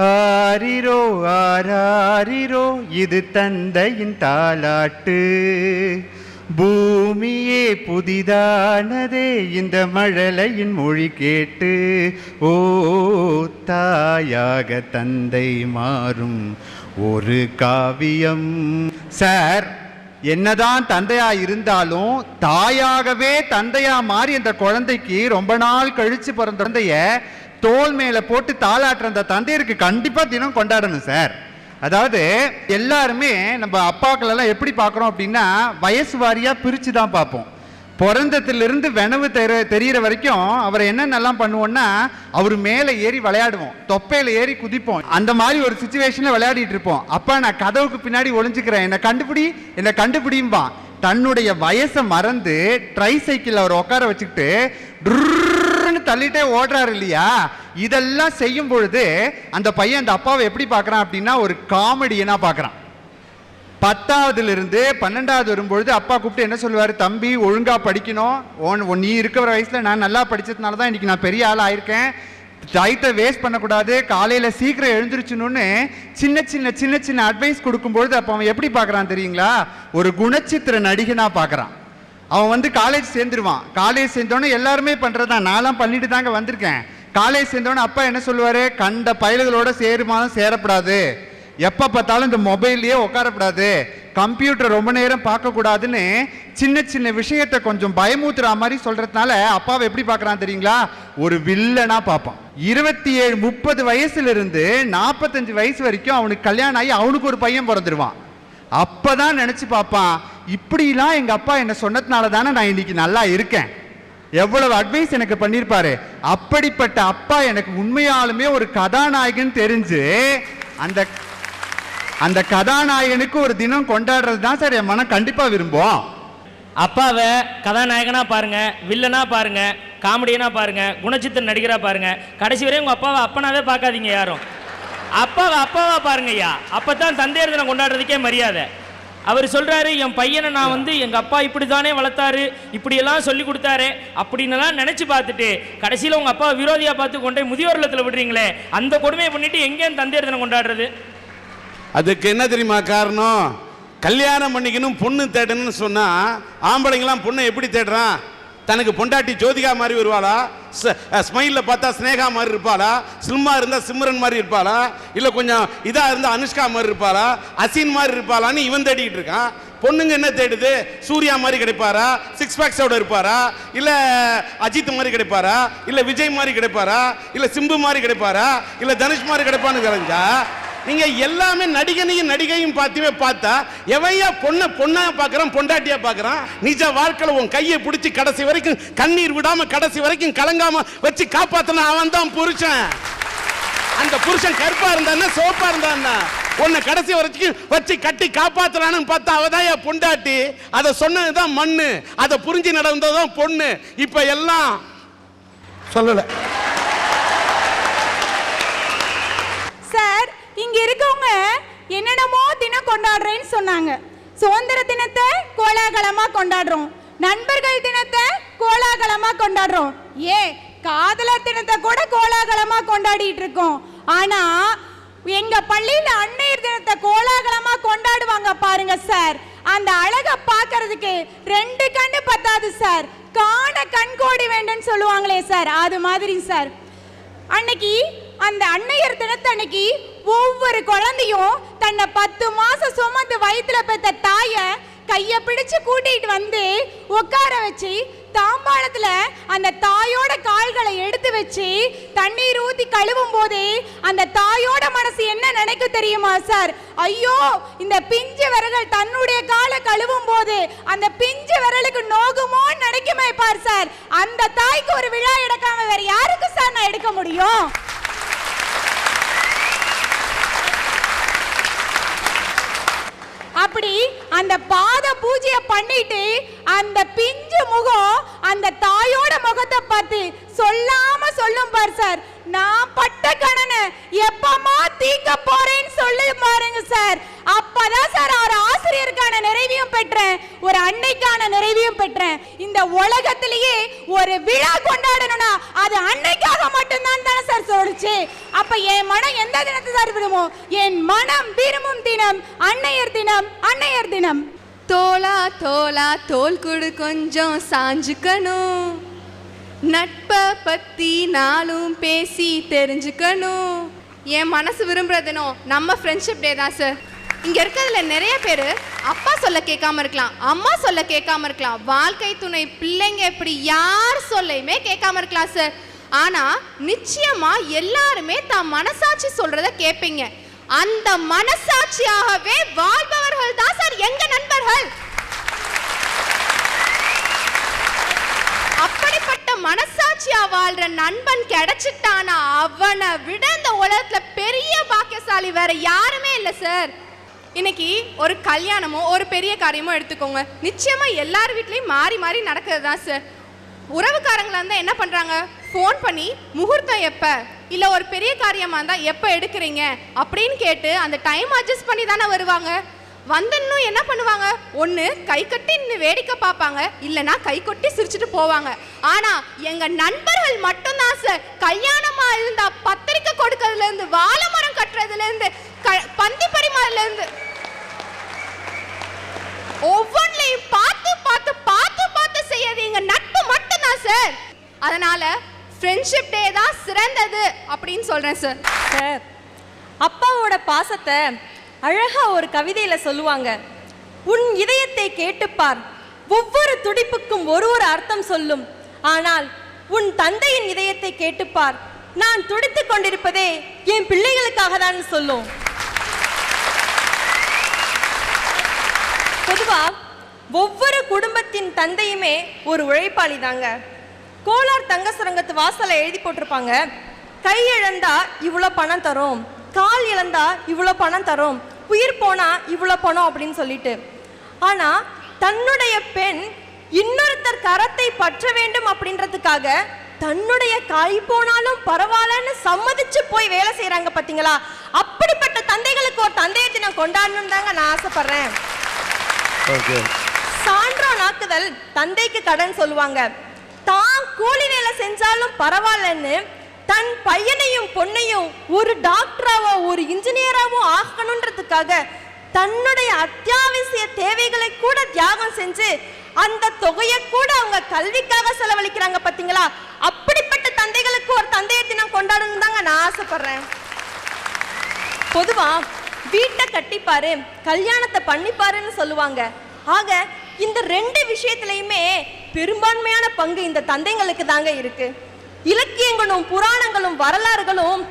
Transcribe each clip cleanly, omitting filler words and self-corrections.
ஆரிரோ ஆராரிரோ இது தந்தையின் தாலாட்டு, பூமியே புதிதானதே இந்த மழலையின் மொழி கேட்டு, ஓ தாயாக தந்தை மாறும் ஒரு காவியம். சார், என்னதான் தந்தையா இருந்தாலும் தாயாகவே தந்தையா மாறி அந்த குழந்தைக்கு ரொம்ப நாள் கழிச்சு பிறந்த குழந்தைய தோல் மேல போட்டு தாளாட்டுற அந்த தந்தையருக்கு கண்டிப்பா தினம் கொண்டாடணும் சார். அதாவது எல்லாருமே நம்ம அப்பாக்கள் எல்லாம் எப்படி பார்க்குறோம் அப்படின்னா வயசு வாரியா பிரித்து தான் பார்ப்போம். பிறந்தத்திலிருந்து வெனவு தெரிகிற வரைக்கும் அவரை என்னென்னலாம் பண்ணுவோம்னா அவர் மேலே ஏறி விளையாடுவோம், தொப்பையில் ஏறி குதிப்போம். அந்த மாதிரி ஒரு சுச்சுவேஷனில் விளையாடிட்டு இருப்போம். அப்பா நான் கதவுக்கு பின்னாடி ஒளிஞ்சுக்கிறேன், என்னை கண்டுபிடியும்பான். தன்னுடைய வயசை மறந்து ட்ரை சைக்கிள் அவர் உட்கார வச்சுக்கிட்டு தள்ளிட்டே ஓடுறாரு இல்லையா? இதெல்லாம் செய்யும் பொழுது அந்த பையன் அந்த அப்பாவை எப்படி பார்க்கறான் அப்படின்னா ஒரு காமெடியனா பார்க்கறான். 10ஆவதுல இருந்து 12ஆவது வரும்பொழுது அப்பா கூப்பிட்டு என்ன சொல்லுவாரு, தம்பி ஒழுங்கா படிக்கணும், நீ இருக்கிற வயசுல நான் நல்லா படிச்சதுனால தான் இன்னைக்கு நான் பெரிய ஆள் ஆயிருக்கேன், டைத்தை வேஸ்ட் பண்ணக்கூடாது, காலையில சீக்கிரம் எழுந்திருச்சுன்னு சின்ன சின்ன சின்ன சின்ன அட்வைஸ் கொடுக்கும்பொழுது அப்போ அவன் எப்படி பார்க்கறான் தெரியுங்களா? ஒரு குணச்சித்திர நடிகனா பார்க்கறான். அவன் காலேஜ் சேர்ந்துருவான். காலேஜ் சேர்ந்தோன்னே எல்லாருமே பண்றதா, நான்லாம் பண்ணிட்டு தாங்க வந்திருக்கேன். காலேஜ் சேர்ந்தோன்னே அப்பா என்ன சொல்லுவாரு, கண்ட பயல்களோட சேருமானம் சேரப்படாது, எப்ப பார்த்தாலும் இந்த மொபைல்லயே உட்காரப்படாது, கம்ப்யூட்டர் ரொம்ப நேரம் பார்க்க கூடாதுன்னு சின்ன சின்ன விஷயத்தை கொஞ்சம் பயமூத்துற மாதிரி சொல்றதுனால அப்பாவை எப்படி பார்க்கறான் தெரியுங்களா? ஒரு வில்லனா பார்ப்பான். 27-30 வயசுல இருந்து 45 வயசு வரைக்கும் அவனுக்கு கல்யாணம் ஆகி அவனுக்கு ஒரு பையன் பிறந்துருவான். அப்பதான் நினைச்சு பார்ப்பான், இப்படிலாம் எங்க அப்பா என்ன சொன்னதுனால தானே நான் இன்னைக்கு நல்லா இருக்கேன், எவ்வளவு அட்வைஸ் எனக்கு பண்ணிருப்பாரு. அப்படிப்பட்ட அப்பா எனக்கு உண்மையாலுமே ஒரு கதாநாயகன் தெரிஞ்சு அந்த கதாநாயகனுக்கு ஒரு தினம் கொண்டாடுறது தான் சார் என் மனம் கண்டிப்பா விரும்பும். அப்பாவை கதாநாயகனா பாருங்க, வில்லனா பாருங்க, காமெடியனா பாருங்க, குணச்சித்திர நடிகரா பாருங்க, கடைசி வரையும் உங்க அப்பாவை அப்பனாவே பார்க்காதீங்க யாரும். அப்பாவா பாருங்க ஐயா, அப்பதான் தந்தையர் தினம் கொண்டாடுறதுக்கே மரியாதை. அவர் சொல்றாரு, என் பையனை நான் எங்க அப்பா இப்படி தானே வளர்த்தாரு, இப்படியெல்லாம் சொல்லி கொடுத்தாரு அப்படின்னு நினைச்சு பார்த்துட்டு கடைசியில் உங்க அப்பா விரோதியா பார்த்து கொண்டே முதியோர் இல்லத்தில் விடுறீங்களே, அந்த கொடுமையை பண்ணிட்டு எங்கே தந்தையர் தினம் கொண்டாடுறது? அதுக்கு என்ன தெரியுமா காரணம்? கல்யாணம் பண்ணிக்கணும் பொண்ணு தேடணும்னு சொன்னா ஆம்பளைங்களாம் பொண்ணை எப்படி தேடுறான்? தனக்கு பொண்டாட்டி ஜோதிகா மாதிரி வருவாளா, ஸ்மைல்ல பார்த்தா ஸ்னேகா மாதிரி இருப்பாளா, ஸ்லிம்மா இருந்தா சிம்ரன் மாதிரி இருப்பாளா, இல்ல கொஞ்சம் இதா இருந்தா அனுஷ்கா மாதிரி இருப்பாளா, அசின் மாதிரி இருப்பாளான்னு இவன் தேடிட்டு இருக்கான். பொண்ணுங்க என்ன தேடுது? சூர்யா மாதிரி கிடைப்பாரா, சிக்ஸ் பேக்ஸோட இருப்பாரா, இல்ல அஜித் மாதிரி கிடைப்பாரா, இல்ல விஜய் மாதிரி கிடைப்பாரா, இல்ல சிம்பு மாதிரி கிடைப்பாரா, இல்ல தனுஷ் மாதிரி கிடைப்பான்னு தெரிஞ்சா நீங்க எல்லாமே நடிகையும் பார்த்தா எவையா பொண்ணா பார்க்கறான், பொண்டாட்டியா பார்க்கறான். நிஜ வாழ்க்கையில உன் கையை பிடிச்சி கடைசி வரைக்கும் கண்ணீர் விடாம கடைசி வரைக்கும் கலங்காம வச்சு காப்பாத்தின அவன் தான் புருஷன். அந்த புருஷன் கருப்பா இருந்தா சோப்பா இருந்தா உன்னை கடைசி வரைக்கும் வச்சு கட்டி காப்பாத்துறான்னு பார்த்தா அவதான் என் பொண்டாட்டி. அதை சொன்னதுதான் மண்ணு, அதை புரிஞ்சு நடந்ததுதான் பொண்ணு. இப்ப எல்லாம் சொல்லல சார். இங்க இருக்கவங்க என்னென்னமோ தினம் கொண்டாடுறேன்னு சொன்னாங்க. சுதந்திர தினத்தை கோலாகலமா கொண்டாடுறோம், நண்பர்கள் தினத்தை கோலாகலமா கொண்டாடுறோம், காதலர் தினத்தை கூட கோலாகலமா கொண்டாடிட்டு இருக்கோம். ஆனா எங்க பள்ளியில அன்னையர் தினத்தை கோலாகலமா கொண்டாடுவாங்க பாருங்க சார். அந்த அழகை பார்க்கிறதுக்கு 2 கண்ணு பத்தாது சார், காண கண்கோடி வேண்டும் சொல்லுவாங்களே சார், அது மாதிரி சார். அன்னைக்கு அந்த அன்னையர் தினத்தை அன்னைக்கு ஒவ்வொரு குழந்தையும் தன்னை 10 மாசம் சுமந்து வயிற்றுல பெற்ற தாய கைய பிடிச்சு கூட்டிட்டு வந்து உட்கார வச்சு தாம்பாளத்துல அந்த தாயோட கால்களை எடுத்து வச்சு தண்ணீர் ஊத்தி கழுவும் போதே அந்த தாயோட மனசு என்ன நினைக்கும் தெரியுமா சார்? ஐயோ, இந்த பிஞ்சு விரல்கள் தன்னுடைய காலை கழுவும் போது அந்த பிஞ்சு விரலுக்கு நோகுமோ நினைக்குமே பார் சார். அந்த தாய்க்கு ஒரு விழா எடுக்காம வேற யாருக்கு சார் நான் எடுக்க முடியும்? அப்படி அந்த பாத பூஜையை பண்ணிட்டு அந்த பிஞ்சு முகம் அந்த தாயோட முகத்தை பார்த்து சொல்லாம சொல்லும் பார் சார், நான் பட்ட கடனை எப்பமா தீங்க போறேன்னு சொல்லி பாருங்க சார். அப்பதான் சார் அவர் ஆசிரியருக்கான நிறைவையும் பெற்றேன், ஒரு அன்னைக்கான நிறைவையும் பெற்றேன். இந்த உலகத்திலேயே ஒரு விழா கொண்டாடணும்னா அது அன்னைக்காக மட்டும்தான் தானே சார் சொல்லுச்சு. அப்ப என் மனம் எந்த தினத்தை சார் விரும்பும்? என் மனம் விரும்பும் தினம் அன்னையர் தினம், அன்னையர் தினம். தோளா தோளா தோல் கொடு கொஞ்சம் சாஞ்சுக்கணும், நட்பை பத்தி நாளும் பேசி தெரிஞ்சுக்கணும். என் மனசு விரும்புறதுனோ நம்ம ஃப்ரெண்ட்ஷிப் டே தான் சார். இங்க இருக்கிறதுல நிறைய பேர் அப்பா சொல்ல கேட்காம இருக்கலாம், அம்மா சொல்ல கேட்காம இருக்கலாம், வாழ்க்கை துணை பிள்ளைங்க இப்படி யார் சொல்லையுமே கேட்காம இருக்கலாம் சார். ஆனா நிச்சயமா எல்லாருமே தான் மனசாட்சி சொல்றத கேட்பீங்க. அந்த மனசாட்சியாகவே வாழ்பவர்கள் தான் சார் எங்க நண்பர்கள். அப்படிப்பட்ட மனசாட்சியா வாழ்ற நண்பன் கிடைச்சிட்டானா அவனை விட இந்த உலகத்துல பெரிய பாக்கியசாலி வேற யாருமே இல்லை சார். இன்னைக்கு ஒரு கல்யாணமோ ஒரு பெரிய காரியமோ எடுத்துக்கோங்க, நிச்சயமா எல்லார் வீட்லயும் மாறி மாறி நடக்கிறது தான் சார். உறவுக்காரங்களா இருந்தா என்ன பண்றாங்க, ஃபோன் பண்ணி முகூர்த்தம் எப்ப, இல்ல ஒரு பெரிய காரியமா இருந்தா எப்ப எடுக்கிறீங்க அப்படின்னு கேட்டு அந்த டைம் அட்ஜஸ்ட் பண்ணி தானே வருவாங்க. இன்னும் என்ன பண்ணுவாங்க, ஒன்று கை கட்டி நின்று வேடிக்கை பார்ப்பாங்க, இல்லைனா கை கொட்டி சிரிச்சுட்டு போவாங்க. ஆனா எங்க நண்பர்கள் மட்டும்தான் சார் கல்யாணமா இருந்தா பத்திரிக்கை கொடுக்கறதுல இருந்து வாழை மரம் கட்டுறதுல இருந்து பந்தி பரிமாறல இருந்து ஒவ்வொன்றையும் பார்த்து பார்த்து பார்த்து பார்த்து செய்யறது எங்க நட்பு மட்டும்தான் சார். அதனால ஃப்ரெண்ட்ஷிப் டே தான் சிறந்தது அப்படின்னு சொல்றேன் சார். சார், அப்பாவோட பாசத்தை அழகா ஒரு கவிதையில சொல்லுவாங்க. உன் இதயத்தை கேட்டுப்பார், ஒவ்வொரு துடிப்புக்கும் ஒரு ஒரு அர்த்தம் சொல்லும். ஆனால் உன் தந்தையின் இதயத்தை கேட்டுப்பார், நான் துடித்துக் கொண்டிருப்பதே என் பிள்ளைகளுக்காக தான் சொல்லும். பொதுவா ஒவ்வொரு குடும்பத்தின் தந்தையுமே ஒரு உழைப்பாளி தாங்க. கோலார் தங்க சுரங்கத்து வாசலை எழுதி போட்டிருப்பாங்க, கை இழந்தா இவ்வளோ பணம் தரும், கால் இழந்தா இவ்வளோ பணம் தரும், உயிர் போனா இவ்வளோ பணம் அப்படின்னு சொல்லிட்டு. ஆனா தன்னுடைய பெண் இன்னொருத்தர் கரத்தை பற்ற வேண்டும் அப்படின்றதுக்காக தன்னுடைய கை போனாலும் பரவாயில்லன்னு சம்மதிச்சு போய் வேலை செய்யறாங்க பாத்தீங்களா. அப்படிப்பட்ட தந்தைகளுக்கு ஒரு தந்தையை தினம் கொண்டாடணும் தாங்க நான் ஆசைப்படுறேன். சான்றோன் ஆக்குதல் தந்தைக்கு கடன் சொல்லுவாங்க. தான் கூலி வேலை செஞ்சாலும் பரவாயில்லன்னு தன் பையனையும் பொண்ணையும் ஒரு டாக்டராவோ ஒரு இன்ஜினியராவோ ஆக்கணுன்றதுக்காக தன்னுடைய அத்தியாவசிய தேவைகளை கூட தியாகம் செஞ்சு அந்த தொகையை கூட அவங்க கல்விக்காக செலவழிக்கிறாங்க பாத்தீங்களா. அப்படிப்பட்ட தந்தைகளுக்கு ஒரு தந்தையை தினம் கொண்டாடணும் தாங்க நான் ஆசைப்படுறேன். பொதுவா வீட்டை கட்டிப்பாரு, கல்யாணத்தை பண்ணிப்பாருன்னு சொல்லுவாங்க. ஆக இந்த ரெண்டு விஷயத்திலையுமே பெரும்பான்மையான பங்கு இந்த தந்தைங்களுக்கு தாங்க இருக்கு. இலக்கியங்களும் புராணங்களும் வரலாறுகளும்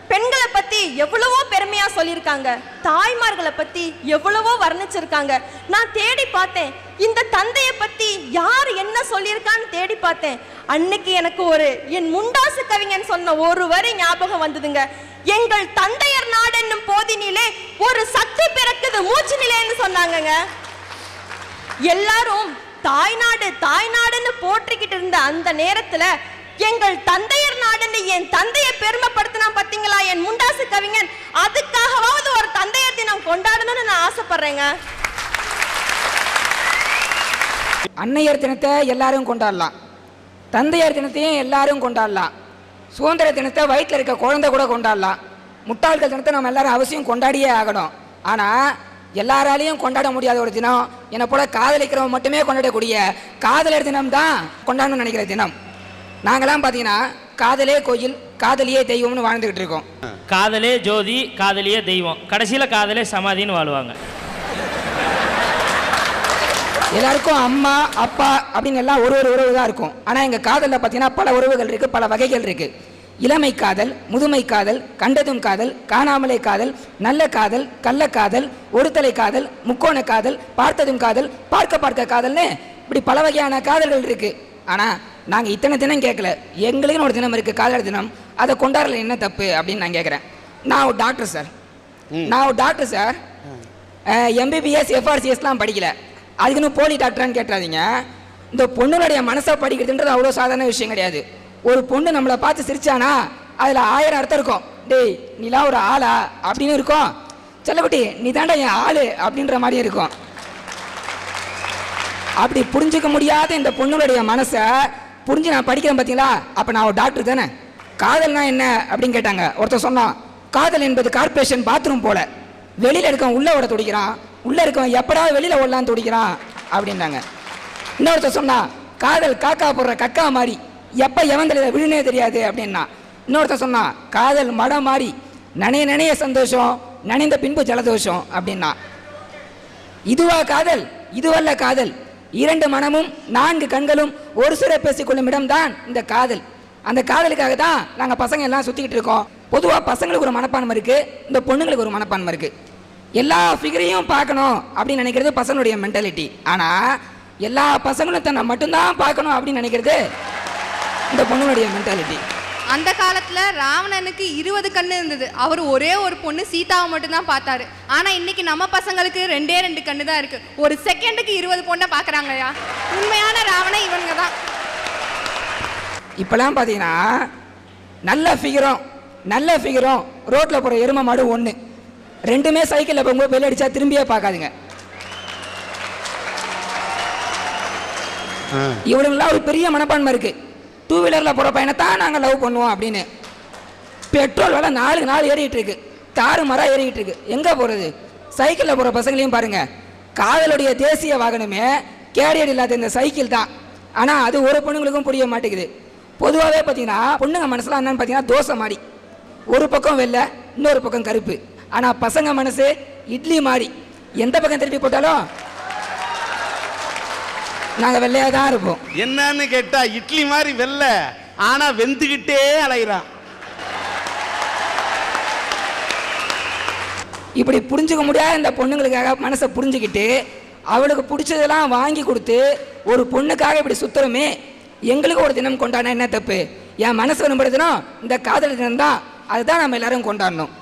பெண்களை பத்தி எவ்வளவோ பெருமையா சொல்லியிருக்காங்க, தாய்மார்களை பத்தி எவ்வளவோ வர்ணிச்சிருக்காங்க. நான் தேடி பார்த்தேன், இந்த தந்தையை பத்தி யார் என்ன சொல்லியிருக்கான்னு தேடி பார்த்தேன். அன்னைக்கு எனக்கு ஒரு என் முண்டாசு கவிஞன் சொன்ன ஒரு வரி ஞாபகம் வந்ததுங்க. எங்கள் தந்தையர் நாடு என்னும் போதினிலே ஒரு சக்தி பிறக்குது மூச்சு நிலைன்னு சொன்னாங்கங்க. எல்லாரும் தாய்நாடு தாய்நாடுன்னு போற்றிக்கிட்டு இருந்த அந்த நேரத்துல எங்கள் தந்தையர் நாடுன்னு என் தந்தையை பெருமைப்படுத்தினா பாத்தீங்களா என் முண்டாசு கவிஞன். அதுக்காகவாவது ஒரு தந்தையர் தினம் கொண்டாடணும்னு நான் ஆசைப்படுறேங்க. அன்னையர் தினத்தை எல்லாரும் கொண்டாடலாம், தந்தையர் தினத்தையும் எல்லாரும் கொண்டாடலாம், சுதந்திர தினத்தை வயிற்றில் இருக்க குழந்தை கூட கொண்டாடலாம், முட்டாள்கள் தினத்தை நம்ம எல்லாரும் அவசியம் கொண்டாடியே ஆகணும். ஆனால் எல்லாராலையும் கொண்டாட முடியாத ஒரு தினம், என்னை போல காதலிக்கிறவங்க மட்டுமே கொண்டாடக்கூடிய காதலர் தினம் தான் கொண்டாடணும்னு நினைக்கிற தினம். நாங்களாம் பார்த்தீங்கன்னா காதலே கோயில் காதலியே தெய்வம்னு வாழ்ந்துகிட்டு இருக்கோம். காதலே ஜோதி காதலியே தெய்வம், கடைசியில் காதலே சமாதின்னு வாழ்வாங்க. எல்லாருக்கும் அம்மா அப்பா அப்படின்னு எல்லாம் ஒரு ஒரு உறவு தான் இருக்கும். ஆனால் எங்கள் காதலில் பார்த்தீங்கன்னா பல உறவுகள் இருக்குது, பல வகைகள் இருக்குது. இளமை காதல், முதுமை காதல், கண்டதும் காதல், காணாமலே காதல், நல்ல காதல், கள்ளக்காதல், ஒருதலை காதல், முக்கோண காதல், பார்த்ததும் காதல், பார்க்க பார்க்க காதல்னு இப்படி பல வகையான காதல்கள் இருக்குது. ஆனால் நாங்கள் இத்தனை தினம் கேட்கல, எங்களுக்குன்னு ஒரு தினம் இருக்குது காதலர் தினம், அதை கொண்டாடல என்ன தப்பு அப்படின்னு நான் கேட்குறேன். நான் ஒரு டாக்டர் சார், எம்பிபிஎஸ் எஃப்ஆர்சிஎஸ்லாம் படிக்கல, அதுக்குன்னு போலி டாக்டரான்னு கேட்டாதீங்க. இந்த பொண்ணுடைய மனசை படிக்கிறதுன்றது அவ்வளோ சாதாரண விஷயம் கிடையாது. ஒரு பொண்ணு நம்மளை பார்த்து சிரிச்சானா அதில் 1000 அர்த்தம் இருக்கும். டேய் நீலாம் ஒரு ஆளா அப்படின்னு இருக்கும். செல்லக்குட்டி நீ தாண்டா என் ஆளு அப்படின்ற மாதிரி இருக்கும். அப்படி புரிஞ்சுக்க முடியாத இந்த பொண்ணுடைய மனசை புரிஞ்சு நான் படிக்கிறேன் பார்த்தீங்களா. அப்போ நான் ஒரு டாக்டர் தானே. காதல்னா என்ன அப்படின்னு கேட்டாங்க. ஒருத்தர் சொன்னான், காதல் என்பது கார்பரேஷன் பாத்ரூம் போல, வெளியில் இருக்கவன் உள்ளே ஓட துடிக்கிறான், உள்ளே இருக்கவன் எப்படா வெளியில் ஓடலான்னு துடிக்கிறான் அப்படின்னாங்க. இன்னொருத்தர் சொன்னா, காதல் காக்கா போடுற கக்கா மாதிரி, எப்போ எவன் தலையில விழுனே தெரியாது அப்படின்னா. இன்னொருத்தர் சொன்னா, காதல் மடம் மாதிரி, நனைய நனைய சந்தோஷம், நனைந்த பின்பு ஜலதோஷம் அப்படின்னா. இதுவா காதல்? இதுவல்ல காதல். 2 மனமும் 4 கண்களும் ஒரு சிற பேசிக்கொள்ளும் இடம்தான் இந்த காதல். அந்த காதலுக்காக தான் நாங்கள் பசங்க எல்லாம் சுற்றிக்கிட்டு இருக்கோம். பொதுவாக பசங்களுக்கு ஒரு மனப்பான்மை இருக்குது, இந்த பொண்ணுங்களுக்கு ஒரு மனப்பான்மை இருக்குது. எல்லா ஃபிகரையும் பார்க்கணும் அப்படின்னு நினைக்கிறது பசங்களுடைய மென்டாலிட்டி. ஆனால் எல்லா பசங்களும் தன்னை மட்டும்தான் பார்க்கணும் அப்படின்னு நினைக்கிறது இந்த பொண்ணுங்களுடைய மென்டாலிட்டி. அந்த காலத்துல ராவணனுக்கு 20 கண்ணு இருந்தது. அவர் ஒரே ஒரு பொண்ணு சீதாவை மட்டும்தான் பார்த்தாரு. ஆனா இன்னைக்கு நம்ம பசங்களுக்கு 2 கண்ணு தான் இருக்கு. ஒரு செகண்டுக்கு 20 பொண்ணை பாக்குறாங்கயா. உண்மையான ராவணன் இவனுங்க தான். இப்பெல்லாம் பார்த்தீங்கன்னா நல்ல ஃபிகரும் ரோட்டில் போகிற எருமை மாடு ஒன்று, ரெண்டுமே சைக்கிளில் போகும்போது பெல் அடித்தா திரும்பியே பார்க்காதுங்க. இவனுங்களாம் ஒரு பெரிய மனப்பான்மை இருக்குது. 2 வீலரில் போகிற பையனைத்தான் நாங்கள் லவ் பண்ணுவோம் அப்படின்னு. பெட்ரோல் விலை 4 நாள் ஏறிக்கிட்டு இருக்கு, தாறு மரம் ஏறிக்கிட்டு இருக்கு. எங்கே போகிறது? சைக்கிளில் போகிற பசங்களையும் பாருங்கள். காதலுடைய தேசிய வாகனமே கேரியர் இல்லாத இந்த சைக்கிள் தான். ஆனால் அது ஒரு பொண்ணுங்களுக்கும் புரிய மாட்டேங்குது. பொதுவாகவே பார்த்தீங்கன்னா பொண்ணுங்க மனசுலாம் என்னன்னு பார்த்தீங்கன்னா தோசை மாதிரி, ஒரு பக்கம் வெள்ளை இன்னொரு பக்கம் கருப்பு. ஆனால் பசங்க மனசு இட்லி மாதிரி, எந்த பக்கம் திருப்பி போட்டாலும் நாங்கள் வெள்ளையாக தான் இருப்போம். என்னன்னு கேட்டா இட்லி மாதிரி வெள்ளை, ஆனா வெந்துகிட்டே அலைகிறான். இப்படி புரிஞ்சுக்க முடியாத இந்த பொண்ணுங்களுக்காக மனசை புரிஞ்சுக்கிட்டு அவளுக்கு பிடிச்சதெல்லாம் வாங்கி கொடுத்து ஒரு பொண்ணுக்காக இப்படி சுத்துறமே, எங்களுக்கு ஒரு தினம் கொண்டாடினா என்ன தப்பு? என் மனசு விரும்புறதுனா இந்த காதல் தினம் தான், அதுதான் நம்ம எல்லாரும் கொண்டாடணும்.